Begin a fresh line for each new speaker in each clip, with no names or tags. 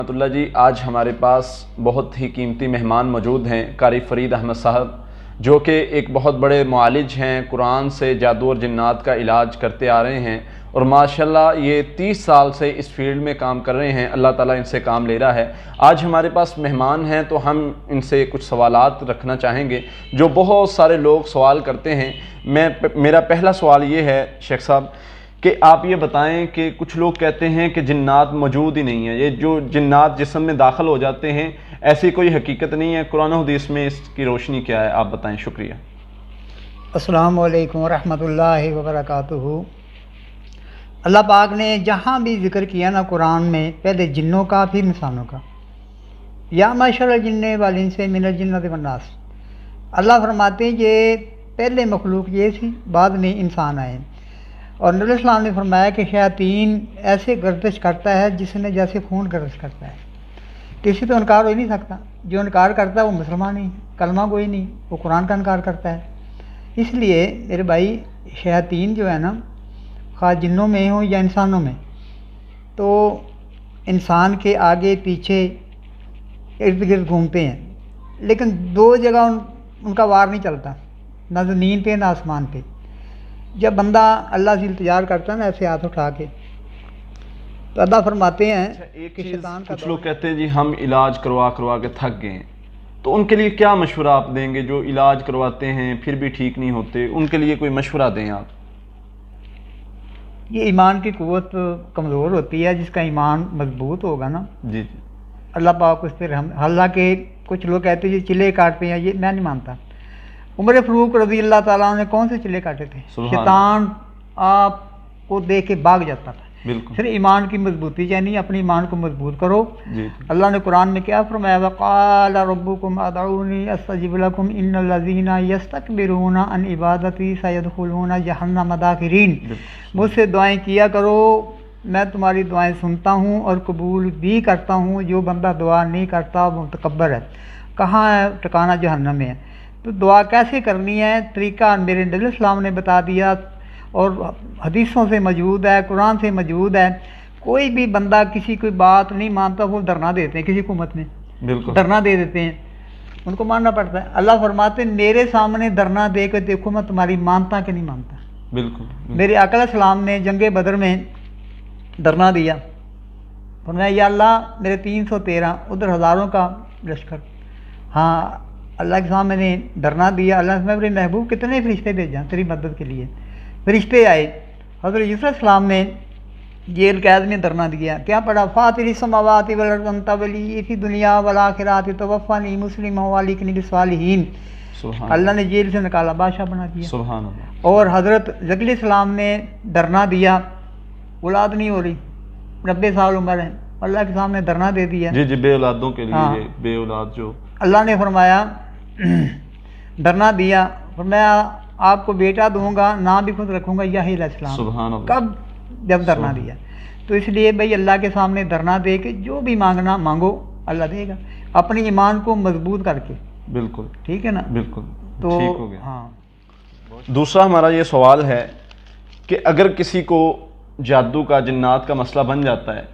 رحمۃ اللہ جی، آج ہمارے پاس بہت ہی قیمتی مہمان موجود ہیں، قاری فرید احمد صاحب، جو کہ ایک بہت بڑے معالج ہیں، قرآن سے جادو اور جنات کا علاج کرتے آ رہے ہیں اور ماشاءاللہ یہ 30 سال سے اس فیلڈ میں کام کر رہے ہیں۔ اللہ تعالیٰ ان سے کام لے رہا ہے۔ آج ہمارے پاس مہمان ہیں تو ہم ان سے کچھ سوالات رکھنا چاہیں گے جو بہت سارے لوگ سوال کرتے ہیں۔ میرا پہلا سوال یہ ہے شیخ صاحب کہ آپ یہ بتائیں کہ کچھ لوگ کہتے ہیں کہ جنات موجود ہی نہیں ہیں، یہ جو جنات جسم میں داخل ہو جاتے ہیں ایسی کوئی حقیقت نہیں ہے، قرآن و حدیث میں اس کی روشنی کیا ہے؟ آپ بتائیں، شکریہ۔
السلام علیکم ورحمۃ اللہ وبرکاتہ۔ اللہ پاک نے جہاں بھی ذکر کیا نا قرآن میں، پہلے جنوں کا پھر انسانوں کا، یا معشر الجن والانس من الجنۃ والناس۔ اللہ فرماتے ہیں کہ پہلے مخلوق یہ تھی، بعد میں انسان آئے، اور نبی السلام نے فرمایا کہ شیاطین ایسے گردش کرتا ہے جس میں جیسے خون گردش کرتا ہے، کسی تو انکار ہو ہی نہیں سکتا۔ جو انکار کرتا ہے وہ مسلمان نہیں، کلمہ گوئی نہیں، وہ قرآن کا انکار کرتا ہے۔ اس لیے میرے بھائی، شیاطین جو ہے نا، خواہ جنوں میں ہوں یا انسانوں میں، تو انسان کے آگے پیچھے ارد گرد گھومتے ہیں، لیکن دو جگہ ان کا وار نہیں چلتا، نہ زمین پہ نہ آسمان پہ۔ جب بندہ اللہ سے التجا کرتا ہے نا ایسے ہاتھ اٹھا کے، تو اللہ فرماتے ہیں کہ شیطان کا
کچھ لوگ کہتے ہیں جی ہم علاج کروا کے تھک گئے ہیں، تو ان کے لیے کیا مشورہ آپ دیں گے؟ جو علاج کرواتے ہیں پھر بھی ٹھیک نہیں ہوتے، ان کے لیے کوئی مشورہ دیں آپ۔
یہ ایمان کی قوت کمزور ہوتی ہے، جس کا ایمان مضبوط ہوگا نا،
جی
اللہ پاک اس پہ حالانکہ کچھ لوگ کہتے ہیں یہ چلے کاٹتے ہیں، یہ میں نہیں مانتا۔ عمر فاروق رضی اللہ تعالیٰ عنہ نے کون سے چلے کاٹے تھے؟ شیطان آپ کو دیکھ کے بھاگ جاتا تھا۔
بالکل،
پھر ایمان کی مضبوطی چاہیے، اپنے ایمان کو مضبوط کرو۔
جی
اللہ نے قرآن میں کیا فرمایا؟ وقال ربکم ادعونی استجب لکم ان الذین یستکبرون عن عبادتی سیدخلون جہنم داخرین۔ مجھ سے دعائیں کیا کرو، میں تمہاری دعائیں سنتا ہوں اور قبول بھی کرتا ہوں۔ جو بندہ دعا نہیں کرتا وہ متکبر ہے، کہاں ہے ٹھکانہ؟ جہنم میں ہے۔ تو دعا کیسے کرنی ہے؟ طریقہ میرے نبی السلام نے بتا دیا، اور حدیثوں سے موجود ہے، قرآن سے موجود ہے۔ کوئی بھی بندہ کسی کوئی بات نہیں مانتا، وہ دھرنا دیتے ہیں، کسی حکومت میں
بالکل
دھرنا دے دیتے ہیں، ان کو ماننا پڑتا ہے۔ اللہ فرماتے ہیں میرے سامنے دھرنا دے کے دیکھو میں تمہاری مانتا کہ نہیں مانتا۔
بالکل،
میرے آقا علیہ السلام نے جنگ بدر میں دھرنا دیا، فرمایا یا اللہ میرے 313 ادھر ہزاروں کا لشکر، ہاں اللہ کے سامنے میں نے دھرنا دیا۔ اللہ سے میرے محبوب کتنے فرشتے بھیجا تیری مدد کے لیے؟ فرشتے آئے۔ حضرت یوسف علیہ السلام نے جیل قید میں دھرنا دیا، کیا پڑھا؟ فاطر السماوات والارض انت ولی فی دنیا والآخرات توفنی مسلما والحقنی بالصالحین۔ اللہ نے جیل سے نکالا، بادشاہ بنا دیا۔
سبحان اللہ۔
اور حضرت زکریا علیہ السلام نے دھرنا دیا، اولاد نہیں ہو رہی، 90 سال عمر ہے، اللہ کے سامنے دھرنا دے دیا۔
جی بے اولادوں کے لیے،
ہاں،
بے اولاد جو
اللہ نے فرمایا دھرنا دیا، فرمایا آپ کو بیٹا دوں گا، نام بھی خود رکھوں گا یحییٰ علیہ السلام۔
سبحان اللہ۔
کب؟ جب دھرنا دیا۔ تو اس لیے بھائی اللہ کے سامنے دھرنا دے کے جو بھی مانگنا مانگو، اللہ دے گا، اپنی ایمان کو مضبوط کر کے۔
بالکل
ٹھیک ہے نا؟
بالکل،
تو
ٹھیک ہو گیا۔
ہاں،
دوسرا ہمارا یہ سوال ہے کہ اگر کسی کو جادو کا، جنات کا مسئلہ بن جاتا ہے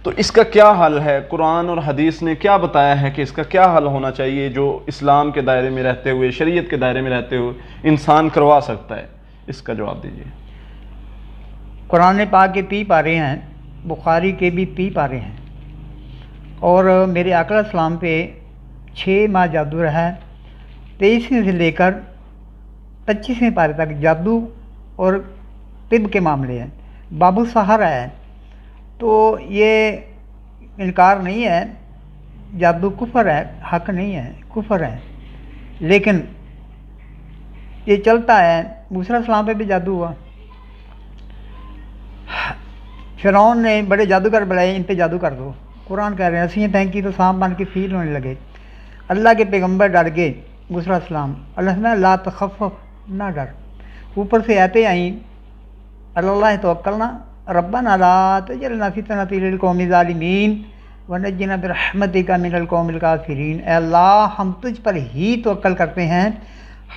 تو اس کا کیا حل ہے؟ قرآن اور حدیث نے کیا بتایا ہے کہ اس کا کیا حل ہونا چاہیے جو اسلام کے دائرے میں رہتے ہوئے، شریعت کے دائرے میں رہتے ہوئے انسان کروا سکتا ہے؟ اس کا جواب دیجیے۔
قرآن پاک کے 30 پارے ہیں، بخاری کے بھی 30 پارے ہیں، اور میرے آقا علیہ السلام پہ 6 ماہ جادو رہا ہے۔ 23ویں سے لے کر 25ویں پارے تک جادو اور طب کے معاملے ہیں۔ باب السحر ہے، تو یہ انکار نہیں ہے، جادو کفر ہے، حق نہیں ہے، کفر ہے، لیکن یہ چلتا ہے۔ موسیٰ علیہ السلام پہ بھی جادو ہوا، فرعون نے بڑے جادوگر بلائے، ان پہ جادو کر دو۔ قرآن کہہ رہے ہیں ہنسیاں پھینکی تو سانپ بن کے فیل ہونے لگے۔ اللہ کے پیغمبر ڈر گئے، موسیٰ علیہ السلام، اللہ نے لا تخف، نہ ڈر۔ اوپر سے آتے آئیں اللہ توکلنا ربنا لا تجعلنا فتنۃ للقوم الظالمین ونجنا برحمتک من القوم الکافرین۔ اے اللہ ہم تجھ پر ہی توکل کرتے ہیں،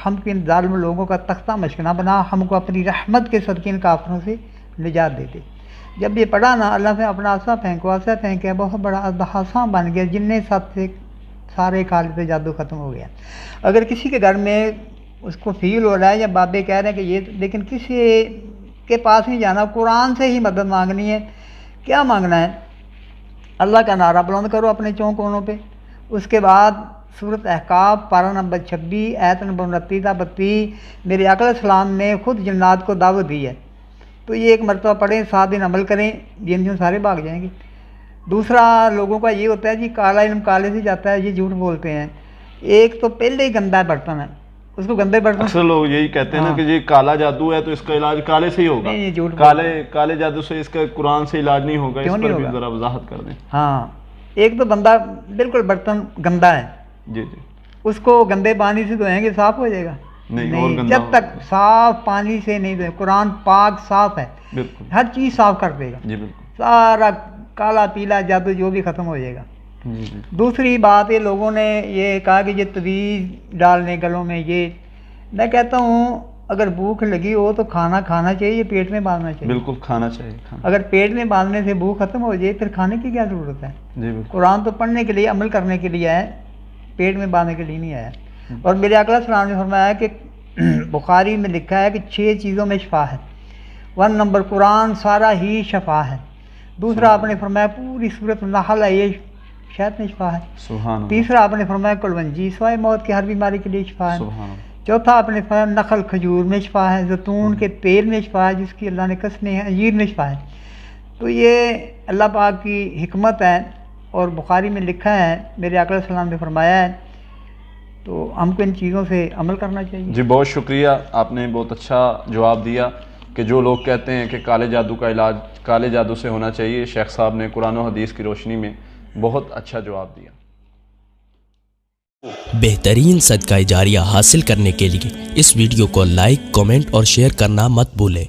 ہم کو ان ظالم لوگوں کا تختہ مشق نہ بنا، ہم کو اپنی رحمت کے صدقے ان کافروں سے نجات دے دے۔ جب یہ پڑھا نا اللہ سے اپنا عصا پھینکو، عصا پھینکے بہت بڑا عصا بن گیا، جن سب سے سارے کالے سے جادو ختم ہو گیا۔ اگر کسی کے گھر میں اس کو فیل ہو رہا ہے یا بابے کہہ رہے ہیں کہ یہ، لیکن کسی کے پاس نہیں جانا، قرآن سے ہی مدد مانگنی ہے۔ کیا مانگنا ہے؟ اللہ کا نعرہ بلند کرو اپنے چون کونوں پہ۔ اس کے بعد سورۃ احقاف پارہ نمبر 26 آیت نمبر 29 تا 32 میرے آقا علیہ السلام نے خود جنات کو دعوت دی ہے، تو یہ ایک مرتبہ پڑھیں، 7 دن عمل کریں، جن سارے بھاگ جائیں گے۔ دوسرا لوگوں کا یہ ہوتا ہے جی کالا علم کالے سے جاتا ہے، یہ جھوٹ بولتے ہیں۔ ایک تو پہلے ہی گندا برتن ہے، اس کو گندے برتن،
اکثر لوگ یہی کہتے ہیں نا کہ یہ کالا جادو ہے تو اس کا علاج کالے سے ہی ہوگا،
نہیں، یہ جھوٹ
کالے جادو سے اس کا قرآن سے علاج نہیں ہوگا، اس پر بھی ذرا وضاحت کر دیں۔
ہاں، ایک تو بندہ بالکل برتن گندا ہے،
جی جی،
اس کو گندے پانی سے دھوئیں گے صاف ہو جائے گا؟ نہیں، جب تک صاف پانی سے نہیں دھوئیں۔ قرآن پاک صاف ہے،
بالکل
ہر چیز صاف کر دے گا،
جی بالکل،
سارا کالا پیلا جادو جو بھی ختم ہو جائے گا۔
جی جی،
دوسری بات یہ لوگوں نے یہ کہا کہ یہ تویز ڈالنے گلوں میں، یہ میں کہتا ہوں اگر بھوک لگی ہو تو کھانا کھانا چاہیے، یہ پیٹ میں باندھنا چاہیے۔
بالکل کھانا چاہیے کھانا،
اگر پیٹ میں باندھنے سے بھوک ختم ہو جائے پھر کھانے کی کیا ضرورت ہے؟
جی بالکل،
قرآن تو پڑھنے کے لیے، عمل کرنے کے لیے ہے، پیٹ میں باندھنے کے لیے نہیں آیا۔ اور میرے آقا علیہ السلام نے فرمایا کہ بخاری میں لکھا ہے کہ 6 چیزوں میں شفا ہے۔ 1 نمبر قرآن سارا ہی شفا ہے۔ دوسرا آپ نے فرمایا پوری سورۃ النحل ہے، یہ شہد میں شفا ہے۔
سبحان اللہ،
تیسرا آپ نے فرمایا کلونجی سوائے موت کی ہر بیماری کے لیے شفا ہے۔
سبحان اللہ،
چوتھا آپ نے فرمایا نخل کھجور میں شفا ہے، زیتون کے تیل میں شفا ہے جس کی اللہ نے قسمیں ہیں، انجیر میں شفا ہے۔ تو یہ اللہ پاک کی حکمت ہے اور بخاری میں لکھا ہے، میرے آقا علیہ السلام نے فرمایا ہے، تو ہم کو ان چیزوں سے عمل کرنا چاہیے۔
جی بہت شکریہ، آپ نے بہت اچھا جواب دیا کہ جو لوگ کہتے ہیں کہ کالے جادو کا علاج کالے جادو سے ہونا چاہیے، شیخ صاحب نے قرآن و حدیث کی روشنی میں بہت اچھا جواب دیا۔
بہترین صدقہ جاریہ حاصل کرنے کے لیے اس ویڈیو کو لائک، کمنٹ اور شیئر کرنا مت بھولیں۔